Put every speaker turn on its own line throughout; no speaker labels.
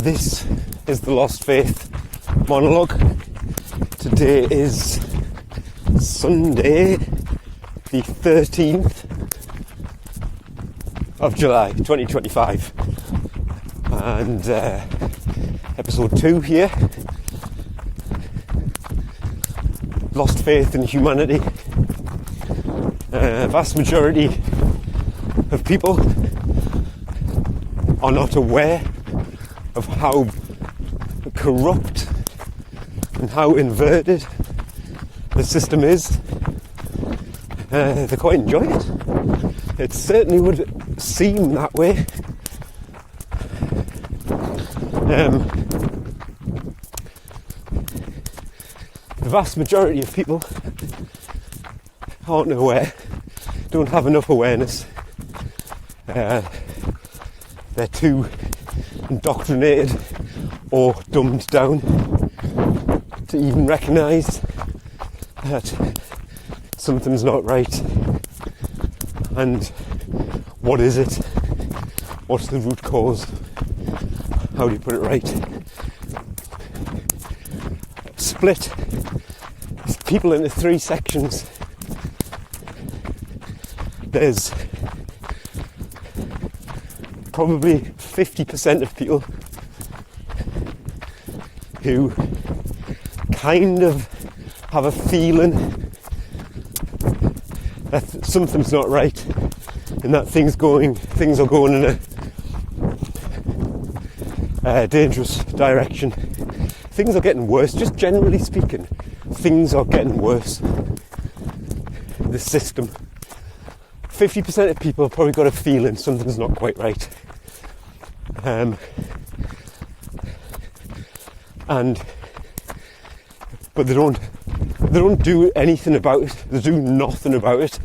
This is the Lost Faith monologue. Today is Sunday, the 13th of July 2025, and episode 2 here. Lost faith in humanity. Vast majority of people are not aware of how corrupt and how inverted the system is. They quite enjoy it. It certainly would seem that way. The vast majority of people aren't aware, don't have enough awareness. They're too indoctrinated or dumbed down to even recognise that something's not right. And what is it? What's the root cause? How do you put it right? Split people into three sections. There's probably 50% of people who kind of have a feeling that something's not right and that things are going in a dangerous direction. Things are getting worse, just generally speaking. Things are getting worse. The system. 50% of people have probably got a feeling something's not quite right. But they don't do anything about it. They do nothing about it.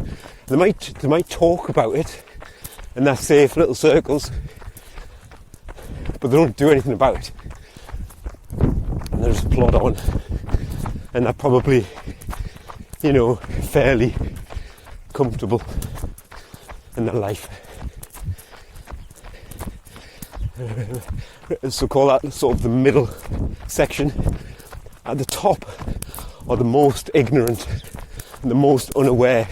They might talk about it in their safe little circles, but they don't do anything about it. And they just plod on. And they're probably, fairly comfortable in their life. So call that sort of the middle section. At the top are the most ignorant and the most unaware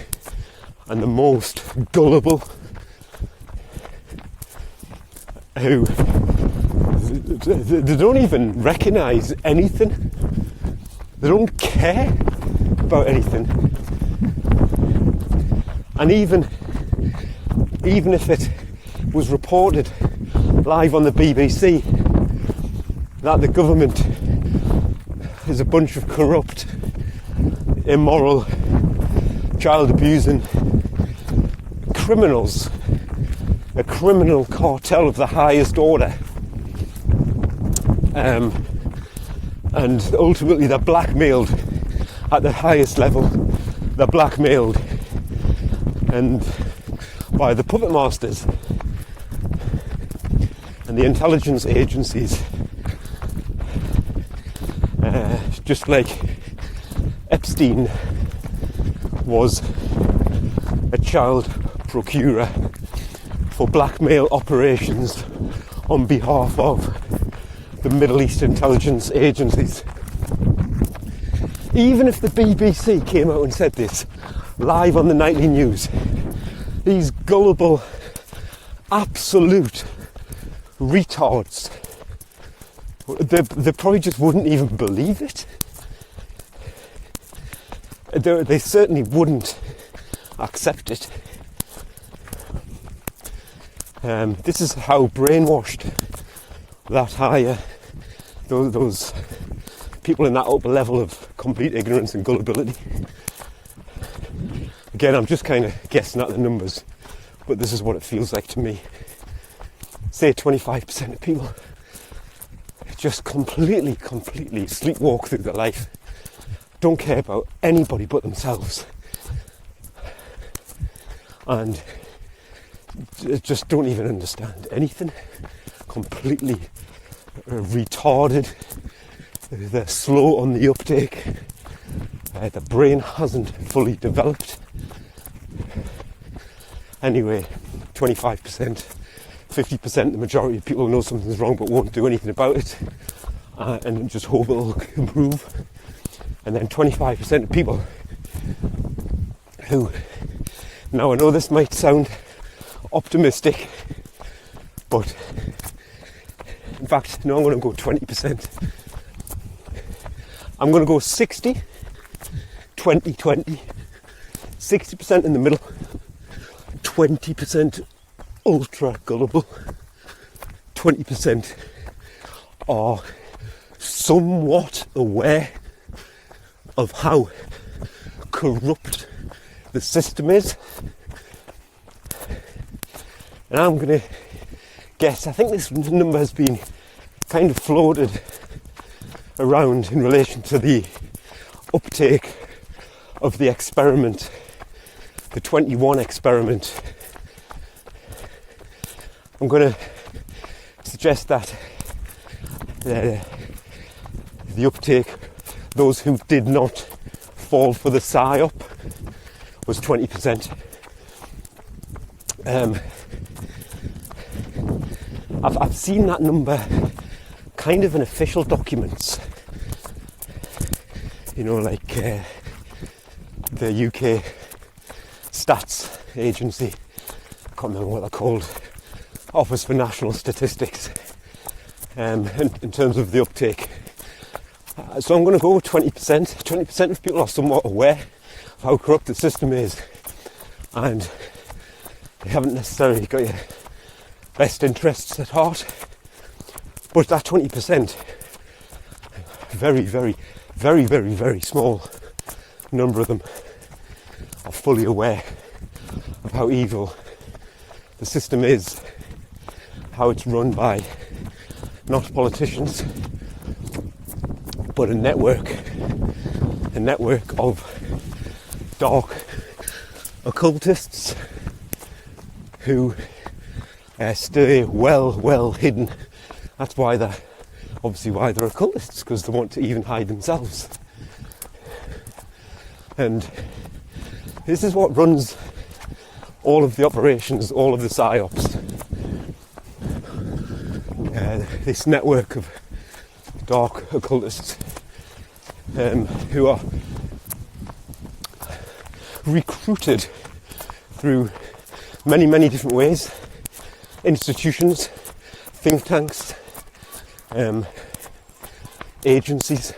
and the most gullible, who they don't even recognise anything. They don't care about anything. And even if it was reported live on the BBC that the government is a bunch of corrupt, immoral, child abusing criminals, a criminal cartel of the highest order, and ultimately they're blackmailed at the highest level. They're blackmailed and by the puppet masters and the intelligence agencies, just like Epstein was a child procurer for blackmail operations on behalf of the Middle East intelligence agencies. Even if the BBC came out and said this live on the nightly news, these gullible, absolute retards, they probably just wouldn't even believe it. They certainly wouldn't accept it. This is how brainwashed that higher, those people in that upper level of complete ignorance and gullibility. Again, I'm just kind of guessing at the numbers, but this is what it feels like to me. Say 25% of people just completely sleepwalk through their life, don't care about anybody but themselves, and just don't even understand anything. Completely retarded. They're slow on the uptake. The brain hasn't fully developed. Anyway, 25%, 50%, the majority of people know something's wrong but won't do anything about it, and just hope it'll improve. And then 25% of people who, now I know this might sound optimistic, but in fact, no, I'm going to go 20%. I'm going to go 60, 20, 20, 60% in the middle, 20% ultra gullible, 20% are somewhat aware of how corrupt the system is. And I'm going to guess, I think this number has been kind of floated around in relation to the uptake of the experiment, the 21 experiment. I'm going to suggest that the uptake, those who did not fall for the PSYOP, was 20%. I've seen that number kind of in official documents, you know, like the UK Stats Agency, I can't remember what they're called, Office for National Statistics, in terms of the uptake. So I'm going to go with 20%. 20% of people are somewhat aware of how corrupt the system is, and they haven't necessarily got your best interests at heart. But that 20%, very, very, very, very, very small number of them are fully aware of how evil the system is, how it's run by not politicians, but a network of dark occultists who stay well hidden. That's why they're occultists, because they want to even hide themselves. And this is what runs all of the operations, all of the PSYOPs. This network of dark occultists who are recruited through many different ways. Institutions, think tanks, agencies,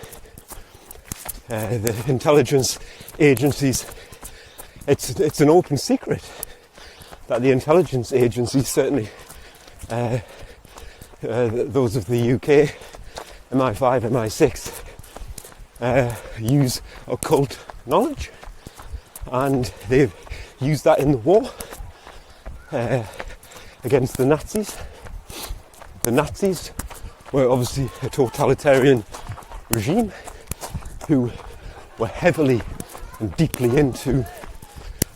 the intelligence agencies. It's an open secret that the intelligence agencies, certainly those of the UK, MI5, MI6, use occult knowledge, and they've used that in the war against the Nazis. The Nazis were obviously a totalitarian regime who were heavily and deeply into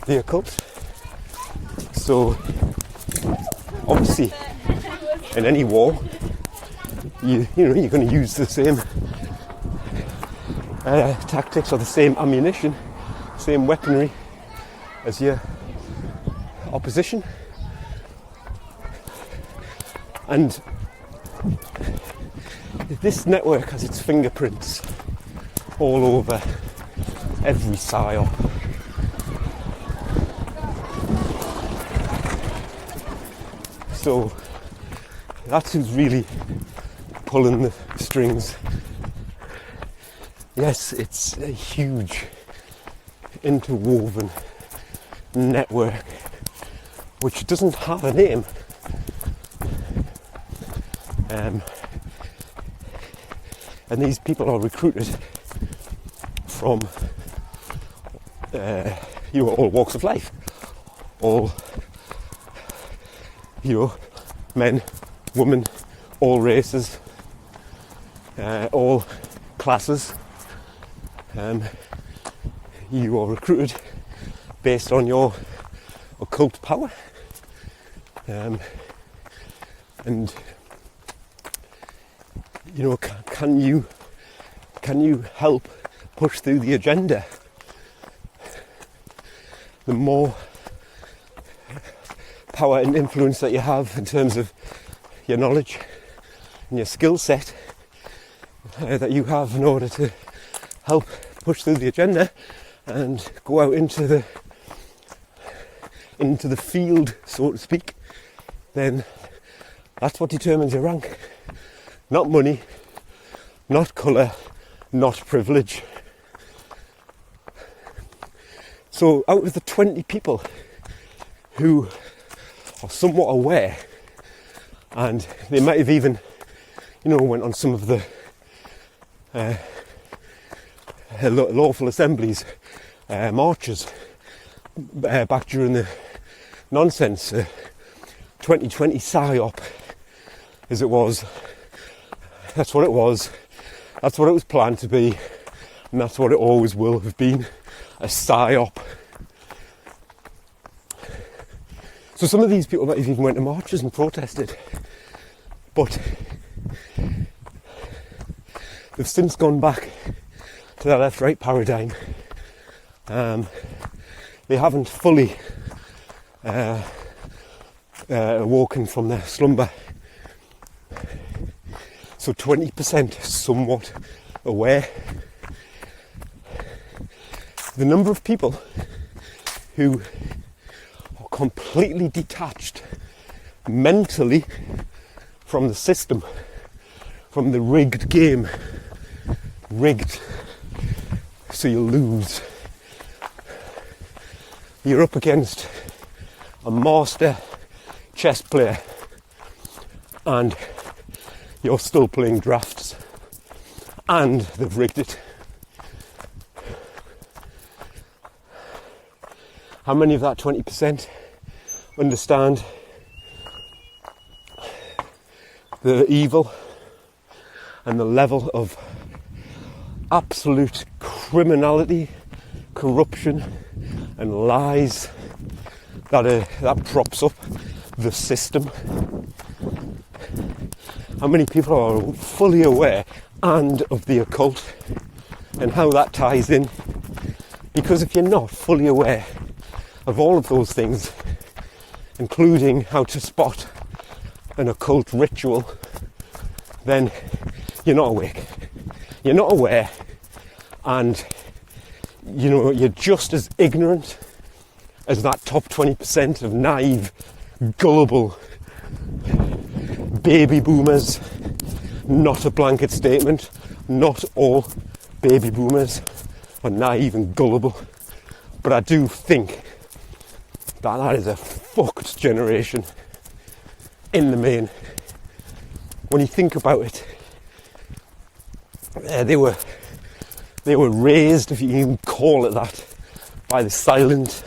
the occult. So obviously in any war, you're going to use the same tactics or the same ammunition, same weaponry as your opposition. And this network has its fingerprints all over every PSYOP. So that's who's really pulling the strings. Yes, it's a huge interwoven network which doesn't have a name. And these people are recruited from all walks of life, all men, women, all races, all classes. You are recruited based on your occult power, and can you help push through the agenda? power and influence that you have in terms of your knowledge and your skill set that you have in order to help push through the agenda and go out into the field, so to speak, then that's what determines your rank. Not money, not colour, not privilege. So out of the 20 people who are somewhat aware, and they might have even, went on some of the lawful assemblies, marches back during the nonsense 2020 PSYOP, as it was. That's what it was. That's what it was planned to be, and that's what it always will have been, a PSYOP. So some of these people might have even went to marches and protested, but they've since gone back to their left-right paradigm. They haven't fully awoken from their slumber. So 20% somewhat aware. The number of people who are completely detached mentally from the system, from the rigged game, rigged so you lose. You're up against a master chess player and you're still playing drafts and they've rigged it. How many of that 20% understand the evil and the level of absolute criminality, corruption and lies that props up the system? How many people are fully aware and of the occult and how that ties in? Because if you're not fully aware of all of those things, including how to spot an occult ritual, then you're not awake. You're not aware, and you're just as ignorant as that top 20% of naive, gullible baby boomers. Not a blanket statement. Not all baby boomers are naive and gullible, but I do think that is a fucked generation in the main. When you think about it, they were raised, if you can even call it that, by the silent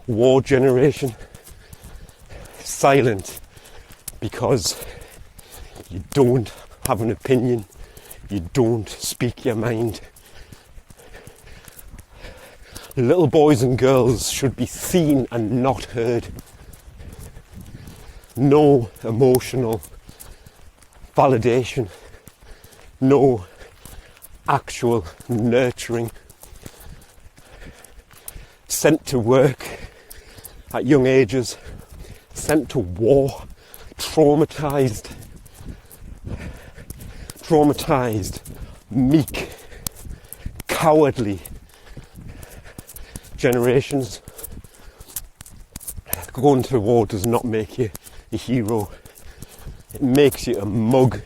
war generation. Silent because you don't have an opinion, you don't speak your mind. Little boys and girls should be seen and not heard. No emotional validation, no actual nurturing. Sent to work at young ages, sent to war, traumatised, meek, cowardly generations. Going to war does not make you a hero. It makes you a mug,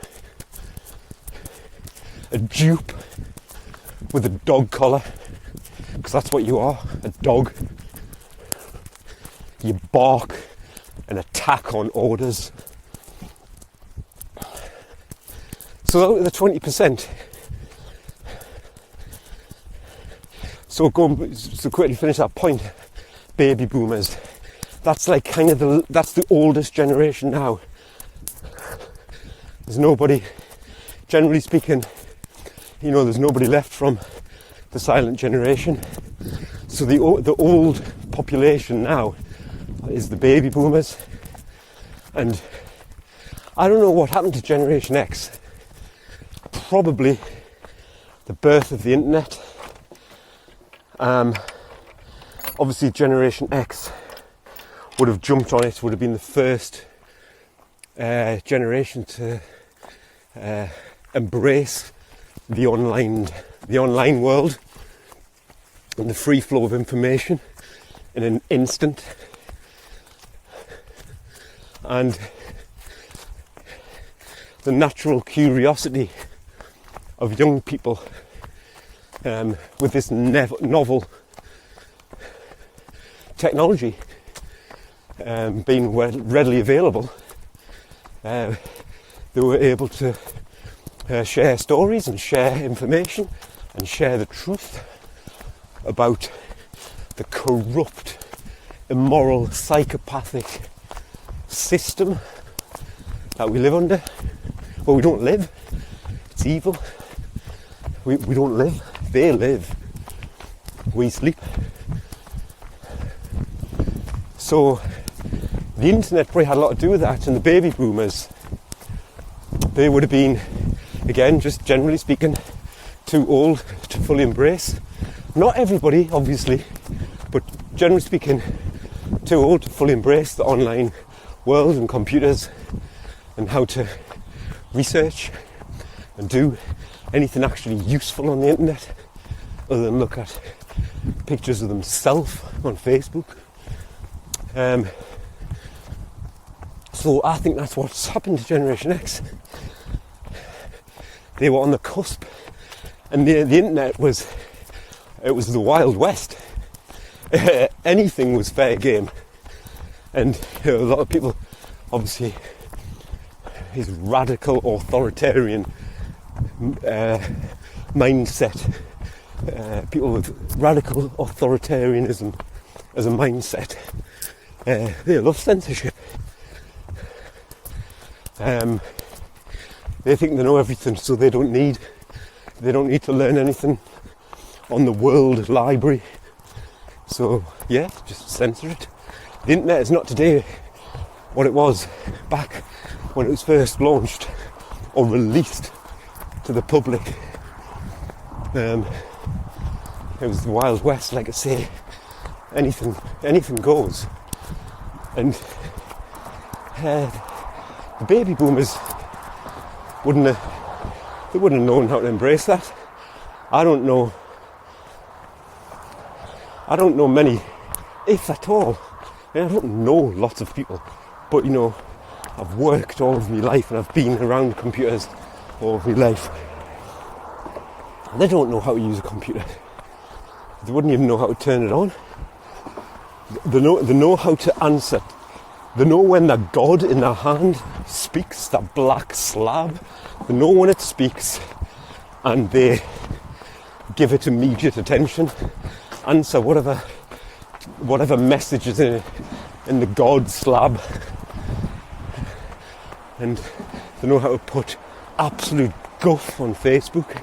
a dupe with a dog collar, because that's what you are, a dog. You bark and attack on orders. So the 20%. So quickly finish that point. Baby boomers. That's like kind of that's the oldest generation now. There's nobody, generally speaking, there's nobody left from the silent generation. So the old population now is the baby boomers. And I don't know what happened to Generation X. Probably the birth of the internet. Obviously Generation X would have jumped on it, would have been the first generation to embrace the online world and the free flow of information in an instant. And the natural curiosity of young people with this novel technology being readily available, they were able to share stories and share information and share the truth about the corrupt, immoral, psychopathic system that we live under. Well, we don't live. It's evil. We don't live. They live. We sleep. So the internet probably had a lot to do with that, and the baby boomers, they would have been, again, just generally speaking, too old to fully embrace. Not everybody, obviously, but generally speaking, too old to fully embrace the online world and computers and how to research and do anything actually useful on the internet other than look at pictures of themselves on Facebook. So I think that's what's happened to Generation X. They were on the cusp, and the internet was the Wild West. Anything was fair game, and a lot of people, obviously, his radical authoritarian mindset, people with radical authoritarianism as a mindset, they love censorship. They think they know everything, so they don't need to learn anything on the world library. So yeah, just censor it. The internet is not today what it was back when it was first launched or released to the public. It was the Wild West, like I say. Anything goes. And the baby boomers wouldn't have known how to embrace that. I don't know many, if at all. I don't know lots of people, but I've worked all of my life and I've been around computers all of my life. They don't know how to use a computer. They wouldn't even know how to turn it on. They know how to answer. They know when the God in their hand speaks, that black slab. They know when it speaks, and they give it immediate attention. Answer whatever message is in the God slab. And they know how to put absolute guff on Facebook.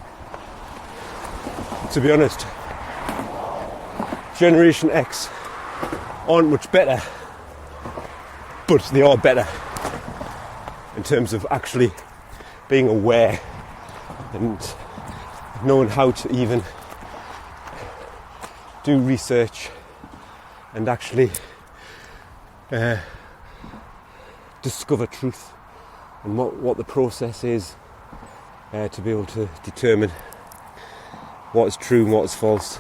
To be honest, Generation X aren't much better, but they are better in terms of actually being aware and knowing how to even do research and actually discover truth and what the process is to be able to determine what is true and what is false.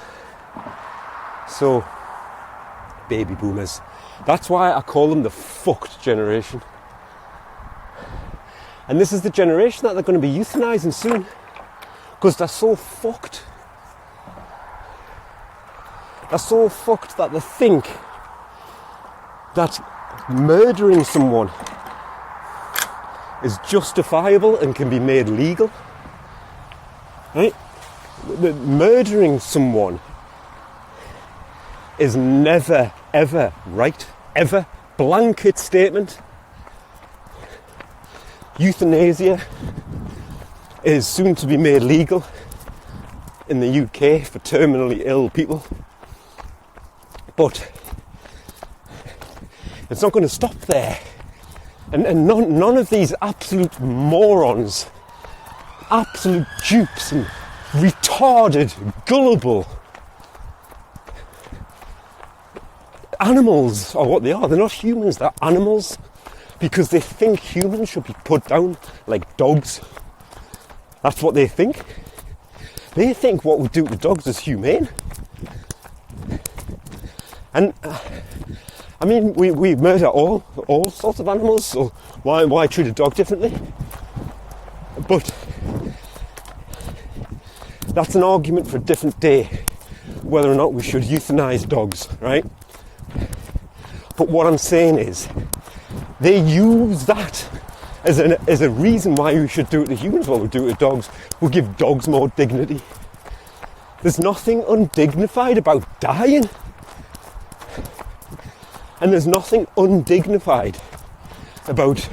So, baby boomers. That's why I call them the fucked generation. And this is the generation that they're going to be euthanizing soon, because they're so fucked. They're so fucked that they think that murdering someone is justifiable and can be made legal. Right? That murdering someone is never, ever right. Ever. Blanket statement. Euthanasia is soon to be made legal in the UK for terminally ill people. But it's not going to stop there. And none of these absolute morons, absolute dupes and retarded, gullible, animals are what they are. They're not humans, they're animals. Because they think humans should be put down like dogs. That's what they think. They think what we do to dogs is humane. And I mean, we murder all sorts of animals, so why treat a dog differently? But that's an argument for a different day, whether or not we should euthanize dogs, right? But what I'm saying is, they use that as a reason why we should do it to humans while we do it to dogs. We'll give dogs more dignity. There's nothing undignified about dying. And there's nothing undignified about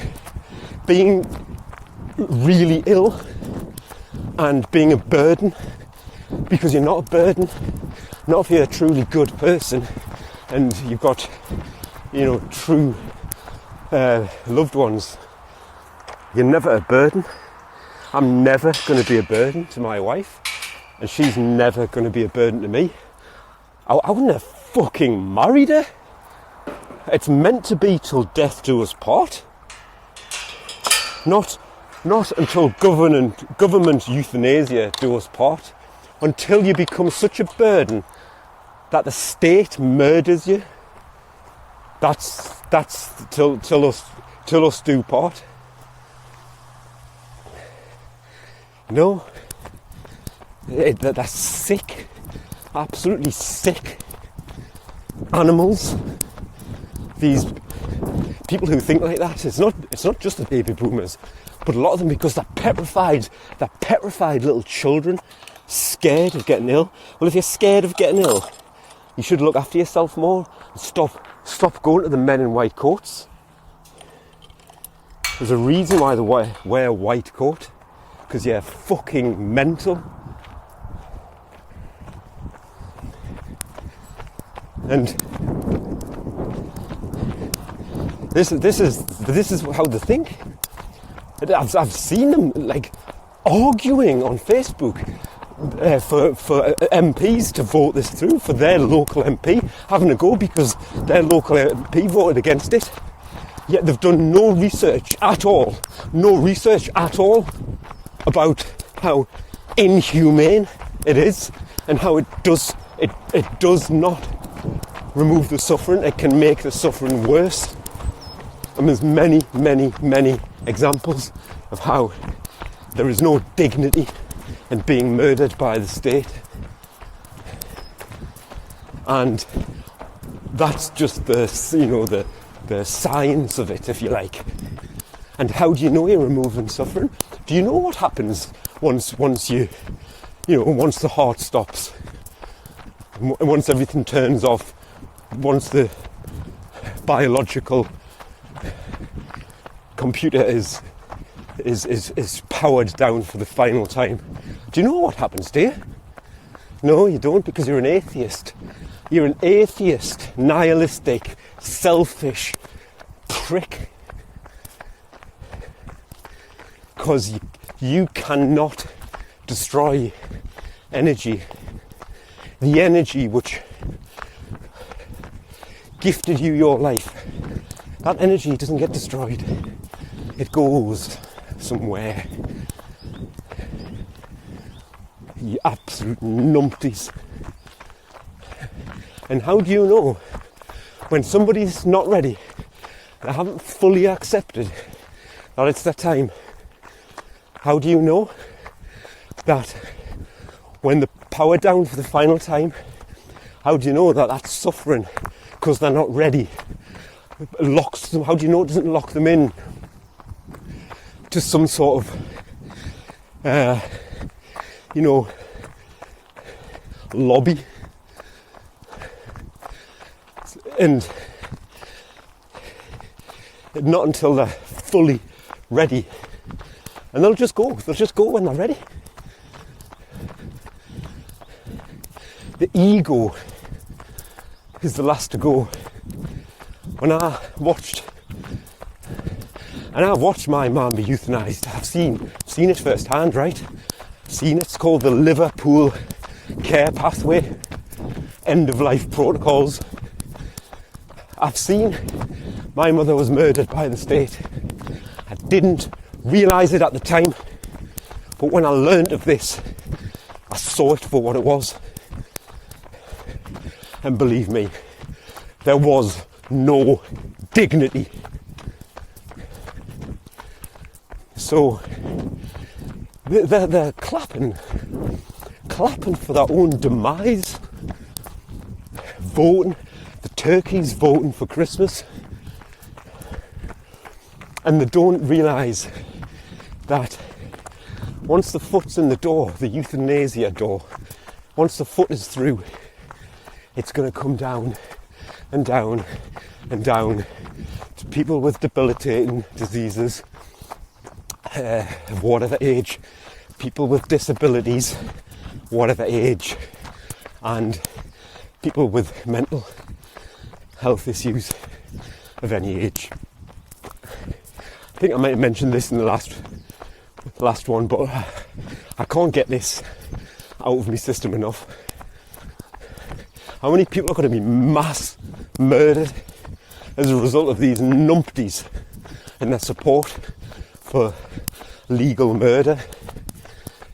being really ill and being a burden, because you're not a burden. Not if you're a truly good person and you've got, true loved ones. You're never a burden. I'm never going to be a burden to my wife, and she's never going to be a burden to me. I wouldn't have fucking married her. It's meant to be till death do us part. Not until government euthanasia do us part. Until you become such a burden that the state murders you. That's till us do part. No, that's sick, absolutely sick. Animals. These people who think like that, it's not just the baby boomers, but a lot of them, because they're petrified little children, scared of getting ill. Well, if you're scared of getting ill, you should look after yourself more and stop going to the men in white coats. There's a reason why they wear a white coat, because you're fucking mental. And this is how they think. I've seen them like arguing on Facebook for MPs to vote this through, for their local MP having a go because their local MP voted against it. Yet they've done no research at all about how inhumane it is and how it does not remove the suffering. It can make the suffering worse. And there's many, many, many examples of how there is no dignity in being murdered by the state. And that's just the science of it, if you like. And how do you know you're removing suffering? Do you know what happens once the heart stops, once everything turns off, once the biological computer is powered down for the final time? Do you know what happens, do you? No, you don't, because you're an atheist. You're an atheist, nihilistic, selfish prick. Because you cannot destroy energy. The energy which gifted you your life. That energy doesn't get destroyed. It goes somewhere. You absolute numpties. And how do you know when somebody's not ready, they haven't fully accepted that it's their time? How do you know that when the power down for the final time, how do you know that that's suffering because they're not ready? Locks them. How do you know it doesn't lock them in to some sort of lobby? And not until they're fully ready. And they'll just go when they're ready. The ego is the last to go. When I've watched my mum be euthanized, I've seen it firsthand, right? Seen it. It's called the Liverpool Care Pathway, end of life protocols. I've seen my mother was murdered by the state. I didn't realise it at the time, but when I learned of this, I saw it for what it was. And believe me, there was no dignity. So they're clapping for their own demise, voting, the turkeys voting for Christmas, and they don't realise that once the foot's in the door, the euthanasia door, once the foot is through, it's going to come down and down and down to people with debilitating diseases, of whatever age, people with disabilities, whatever age, and people with mental health issues of any age. I think I might have mentioned this in the last one, but I can't get this out of my system enough. How many people are going to be mass murdered as a result of these numpties and their support for legal murder?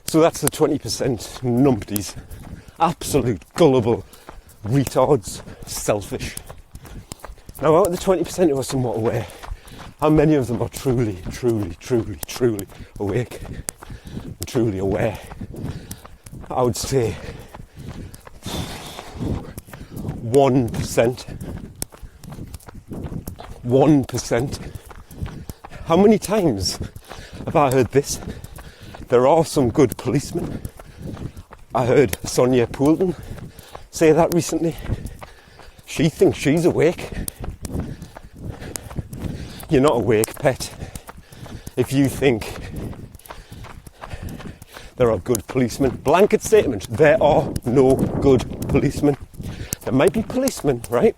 So that's the 20% numpties. Absolute gullible retards, selfish. Now out of the 20% who are somewhat aware, how many of them are truly awake and truly aware? I would say 1%. 1%. How many times have I heard this? There are some good policemen. I heard Sonia Poulton say that recently. She thinks she's awake. You're not awake, pet, if you think there are good policemen. Blanket statement, there are no good policemen. There might be policemen, right,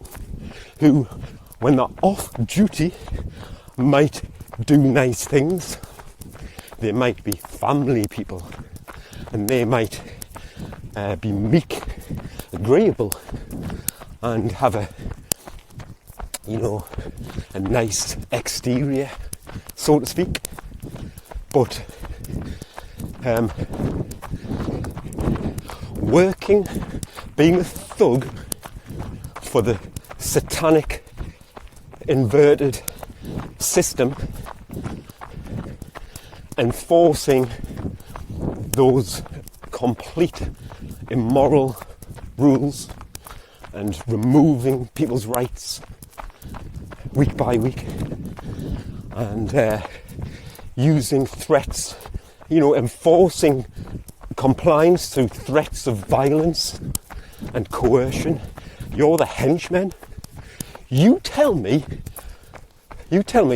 who, when they're off duty, might do nice things. They might be family people, and they might be meek, agreeable, and have a nice exterior, so to speak. But working, being a thug for the satanic inverted system, enforcing those complete immoral rules and removing people's rights week by week, and using threats, enforcing compliance through threats of violence and coercion. You're the henchman. You tell me,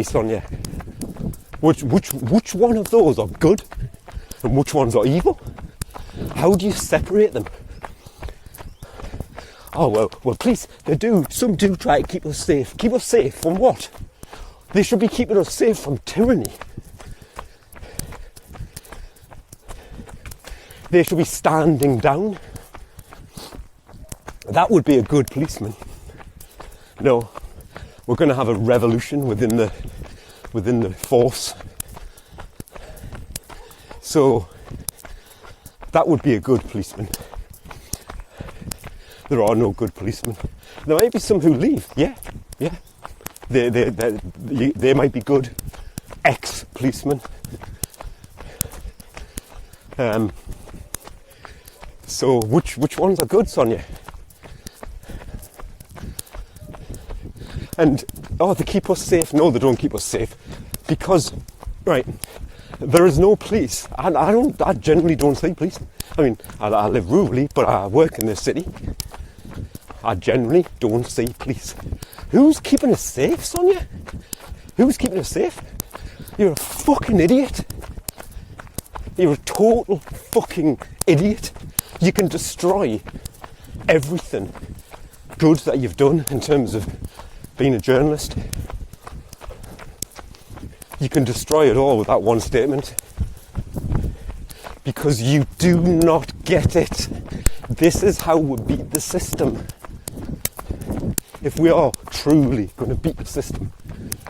Sonia, which one of those are good and which ones are evil? How do you separate them? Oh, well, please, some do try to keep us safe. Keep us safe from what? They should be keeping us safe from tyranny. They should be standing down. That would be a good policeman. No, we're going to have a revolution within the force. So that would be a good policeman. There are no good policemen. There might be some who leave. Yeah. They might be good ex-policemen. So which ones are good, Sonia? And they keep us safe. No, they don't keep us safe, because there is no police. I generally don't see police. I mean, I live rurally, but I work in the city. I generally don't see police. Who's keeping us safe, Sonia? Who's keeping us safe? You're a fucking idiot. You're a total fucking idiot. You can destroy everything good that you've done in terms of being a journalist. You can destroy it all with that one statement, because you do not get it. This is how we beat the system. if we are truly going to beat the system,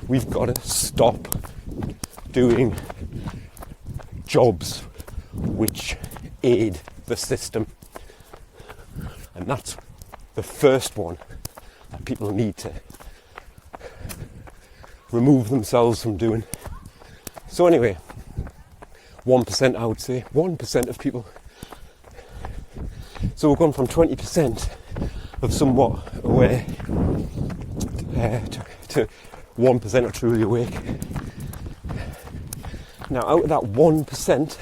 we've got to stop doing jobs which aid the system. And that's the first one that people need to remove themselves from doing. So anyway, 1% I would say, 1% of people. So we've gone from 20% of somewhat aware to 1% are truly awake. Now out of that 1%,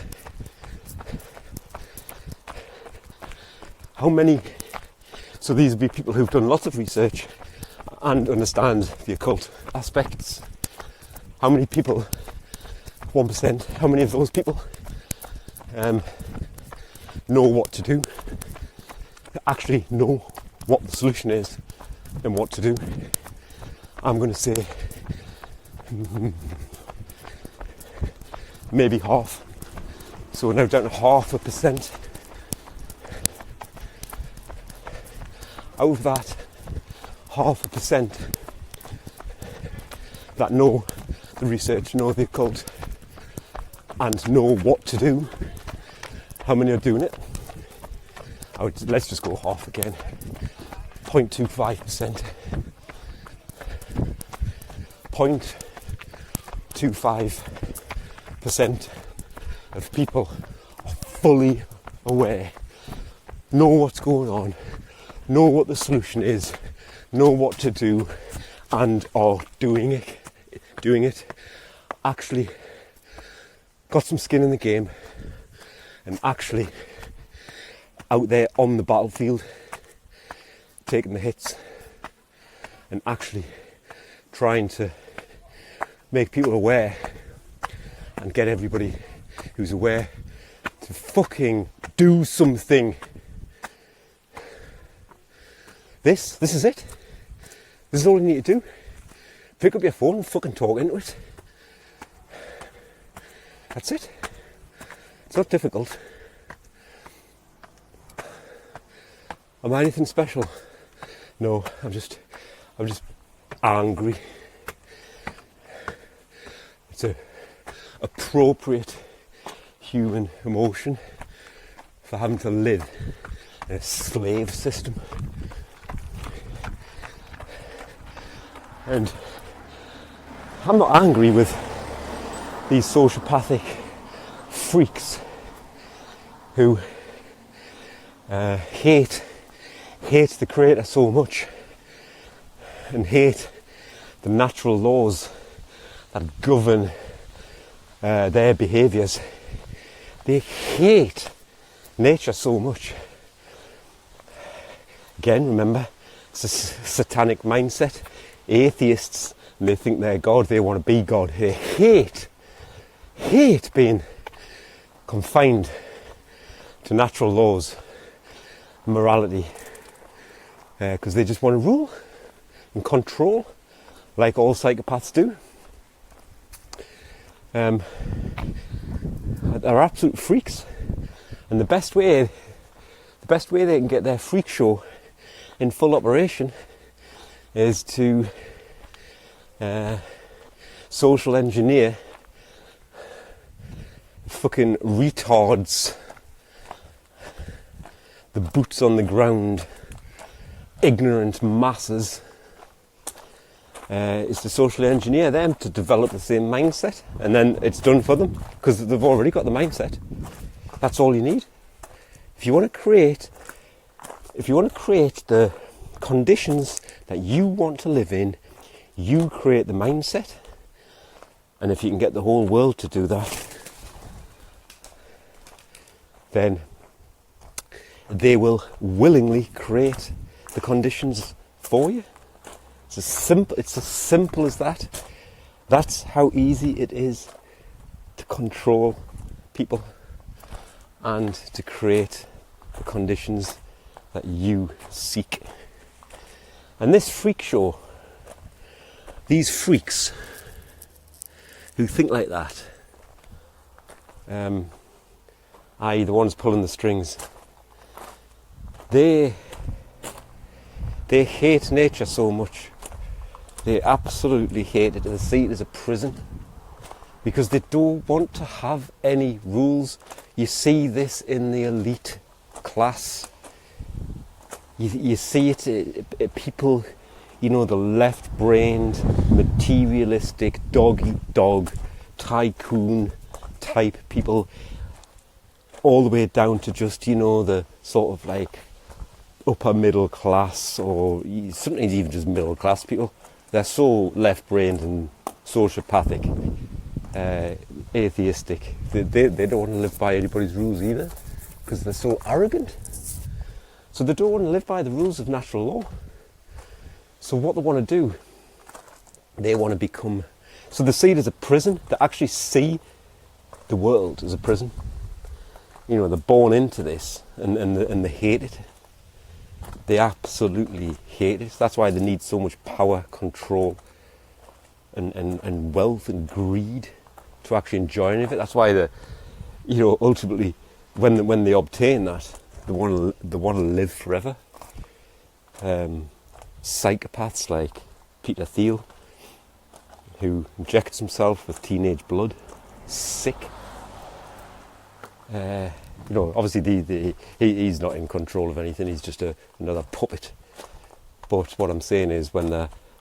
how many, so these would be people who've done lots of research and understand the occult aspects. How many people, 1%, how many of those people know what to do, actually know what the solution is and what to do? I'm going to say maybe half. So we're now down to 0.5%. Out of that 0.5% that know the research, know the occult, and know what to do, how many are doing it? Let's just go half again. 0.25%. 0.25% of people are fully aware, know what's going on, know what the solution is, know what to do, and are doing it, actually got some skin in the game, and actually out there on the battlefield, taking the hits, and actually trying to make people aware and get everybody who's aware to fucking do something. This is it. This is all you need to do. Pick up your phone and fucking talk into it. That's it. It's not difficult. Am I anything special? No, I'm just angry. It's a appropriate human emotion for having to live in a slave system. And I'm not angry with these sociopathic freaks who hate the Creator so much and hate the natural laws that govern their behaviours. They hate nature so much. Again, remember, it's a satanic mindset. Atheists, they think they're God, they want to be God. They hate being confined to natural laws, morality, because they just want to rule and control, like all psychopaths do. They're absolute freaks, and the best way they can get their freak show in full operation is to social engineer fucking retards, the boots on the ground, ignorant masses, is to socially engineer them to develop the same mindset, and then it's done for them because they've already got the mindset. That's all you need. If you want to create the conditions that you want to live in, you create the mindset, and if you can get the whole world to do that, then they will willingly create the conditions for you. It's as simple as that. That's how easy it is to control people and to create the conditions that you seek. And this freak show, these freaks who think like that, i.e. the ones pulling the strings, they They hate nature so much. They absolutely hate it. They see it as a prison because they don't want to have any rules. You see this in the elite class. You see it, people, you know, the left-brained, materialistic, dog-eat-dog, tycoon type people, all the way down to just, you know, the sort of like upper middle class, or sometimes even just middle class people. They're so left-brained and sociopathic, atheistic. They don't want to live by anybody's rules either, because they're so arrogant. So they don't want to live by the rules of natural law. So what they want to do, they want to become... So they see it as a prison. They actually see the world as a prison. You know, they're born into this, and they hate it. They absolutely hate it. That's why they need so much power, control, and wealth and greed to actually enjoy any of it. That's why they, you know, ultimately, when they obtain that, they want to live forever. Psychopaths like Peter Thiel, who injects himself with teenage blood, sick. You know, obviously he's not in control of anything. He's just another puppet. But what I'm saying is, when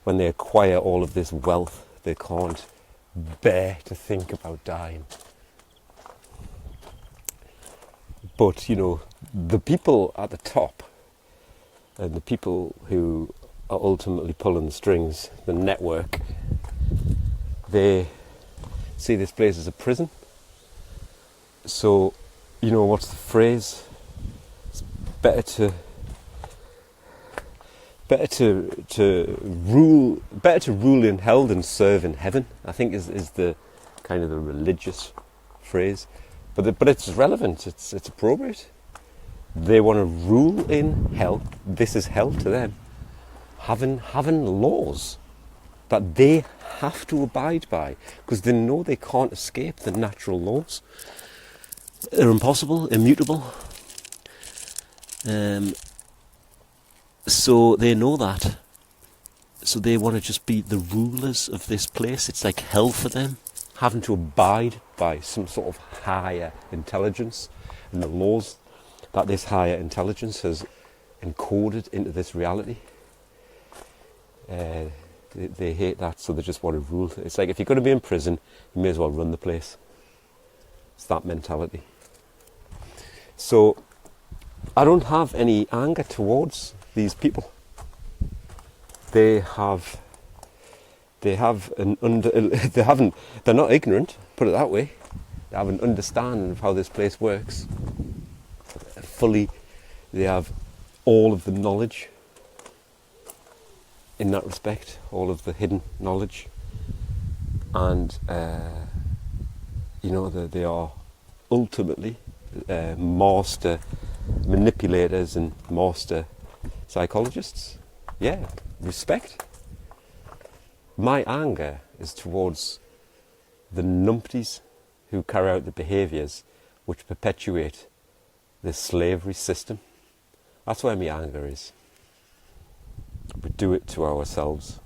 they acquire all of this wealth, they can't bear to think about dying. But you know, the people at the top, and the people who are ultimately pulling the strings, the network, they see this place as a prison. So, you know, what's the phrase? It's better to rule in hell than serve in heaven, I think is the kind of the religious phrase. But it's relevant, it's appropriate. They want to rule in hell. This is hell to them. Having laws that they have to abide by, because they know they can't escape the natural laws. They're impossible, immutable. So they know that. So they want to just be the rulers of this place. It's like hell for them, having to abide by some sort of higher intelligence and the laws that this higher intelligence has encoded into this reality. They hate that, so they just want to rule. It's like, if you're going to be in prison, you may as well run the place. It's that mentality. So I don't have any anger towards these people. They're not ignorant, put it that way. They have an understanding of how this place works. They have all of the knowledge in that respect, all of the hidden knowledge. And, you know, they are ultimately master manipulators and master psychologists. Yeah, respect. My anger is towards the numpties who carry out the behaviours which perpetuate this slavery system. That's where my anger is. We do it to ourselves.